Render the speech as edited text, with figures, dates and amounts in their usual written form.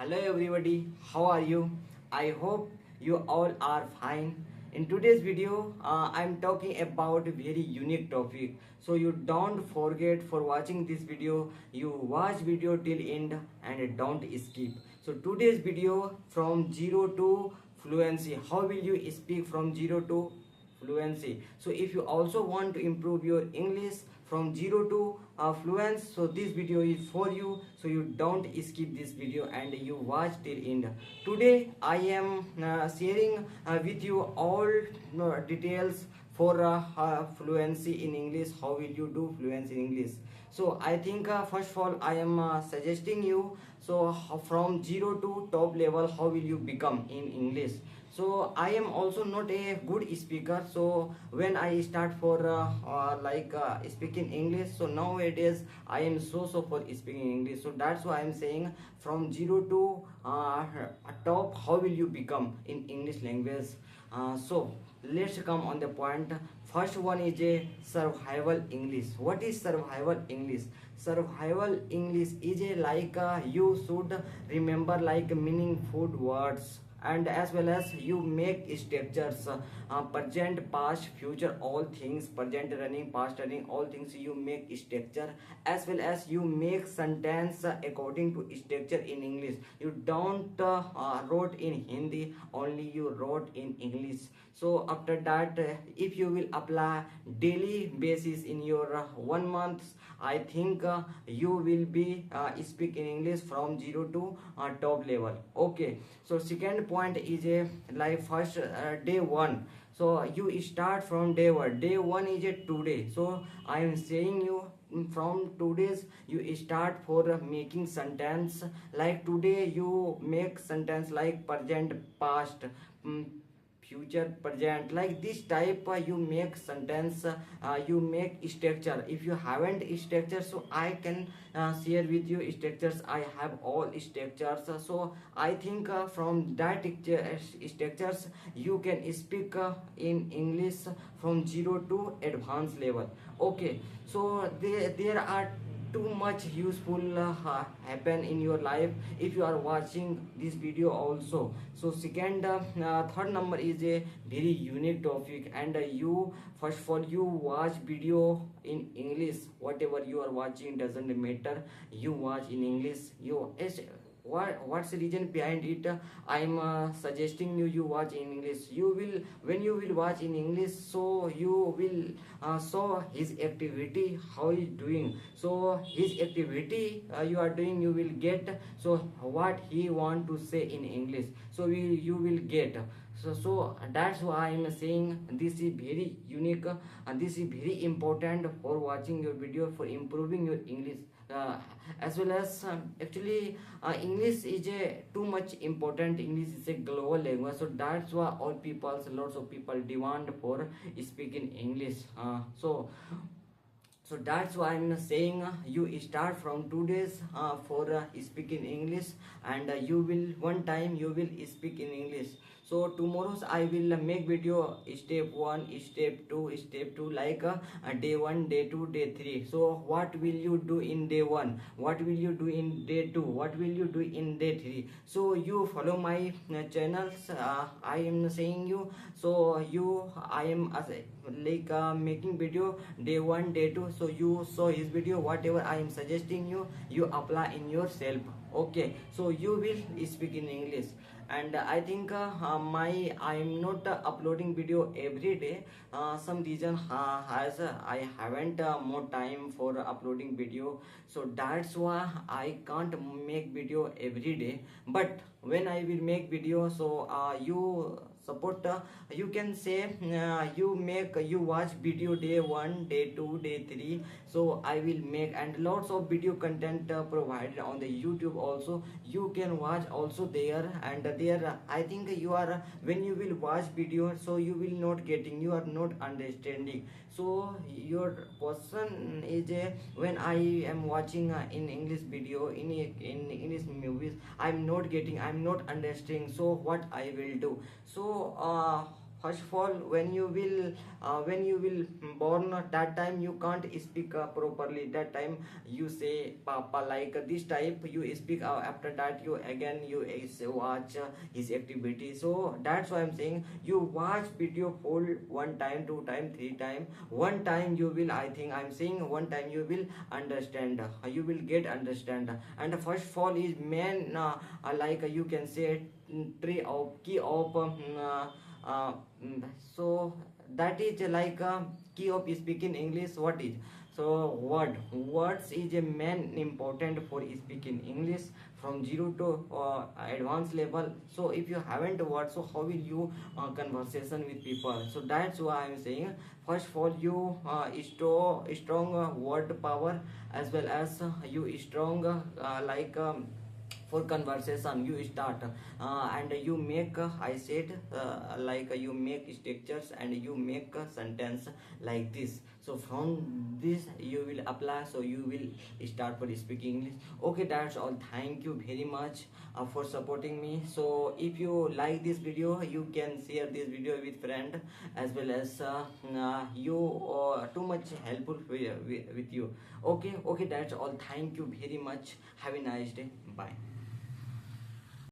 Hello everybody, how are you? I hope you all are fine. In today's video, I'm talking about a very unique topic. So you don't forget for watching this video, you watch video till end and don't skip. So today's video from zero to fluency. How will you speak from zero to fluency? So if you also want to improve your English from zero to fluence, so this video is for you, so you don't skip this video and you watch till end. Today I am sharing with you all details for fluency in English. How will you do fluency in English? So I think first of all I am suggesting you, so from zero to top level, how will you become in English? So I am also not a good speaker, so when I start for speaking English, so nowadays I am so for speaking English. So that's why I am saying from zero to top, how will you become in English language? So let's come on the point. First one is a survival English. What is survival English? Survival English is a you should remember like meaningful words, and as well as you make structures, present, past, future, all things, present running, past running, all things you make structure, as well as you make sentence according to structure in English. You don't wrote in Hindi, only you wrote in English. So after that, if you will apply daily basis in your 1 month, I think you will be speak in English from zero to top level. Okay, so second point is a like first day one. So you start from day one. Day one is a today. So I am saying you from today's you start for making sentence like today. You make sentence like present, past, future, present, like this type. You make sentence, you make structure. If you haven't structure, so I can share with you structures. I have all structures. So I think from that structures you can speak in English from zero to advanced level. Okay, so there are too much useful happen in your life if you are watching this video also. So second third number is a very unique topic, and you first of all you watch video in English. Whatever you are watching doesn't matter, you watch in English. What's the reason behind it? I'm suggesting you watch in English. You will, when you will watch in English, so you will saw his activity, how he's doing. So his activity you are doing, you will get so what he want to say in English, so you will get. So that's why I'm saying this is very unique, and this is very important for watching your video, for improving your English, as well as actually English is a too much important. English is a global language, so that's why all people, lots of people demand for speaking English. So that's why I'm saying you start from 2 days for speaking English, and you will one time you will speak in English. So tomorrow's I will make video step 1, step 2, step 2, like day 1, day 2, day 3. So what will you do in day 1, what will you do in day 2, what will you do in day 3? So you follow my channels, I am saying you. So I am making video day 1, day 2. So you saw his video, whatever I am suggesting you, you apply in yourself. Okay, so you will speak in English. And I think I am not uploading video every day. Some reason has I haven't more time for uploading video, so that's why I can't make video every day. But when I will make video, so you support, you can say you watch video day 1, day 2, day 3. So I will make, and lots of video content provided on the YouTube also, you can watch also there. And there I think you are, when you will watch video, so you will not getting, you are not understanding. So your question is when I am watching in English video, in English movies, I'm not getting, I'm not understanding, so what I will do? So first of all, when you will born, that time you can't speak properly. That time you say papa, like this type you speak. After that you again you watch his activity. So that's why I'm saying you watch video full one time, two time, three time. One time you will, I think I'm saying one time you will understand, you will get understand. And first of all is main, like you can say tree of key of uh, so that is like key of speaking English. What is? So words is a main important for speaking English from zero to advanced level. So if you haven't words, so how will you conversation with people? So that's why I'm saying first of all you strong word power, as well as you strong like for conversation you start, and you make I said like you make structures and you make a sentence like this. So from this you will apply, so you will start for speaking English. Okay, that's all. Thank you very much for supporting me. So if you like this video, you can share this video with friend, as well as you too much helpful with you. Okay, okay, that's all. Thank you very much. Have a nice day. Bye.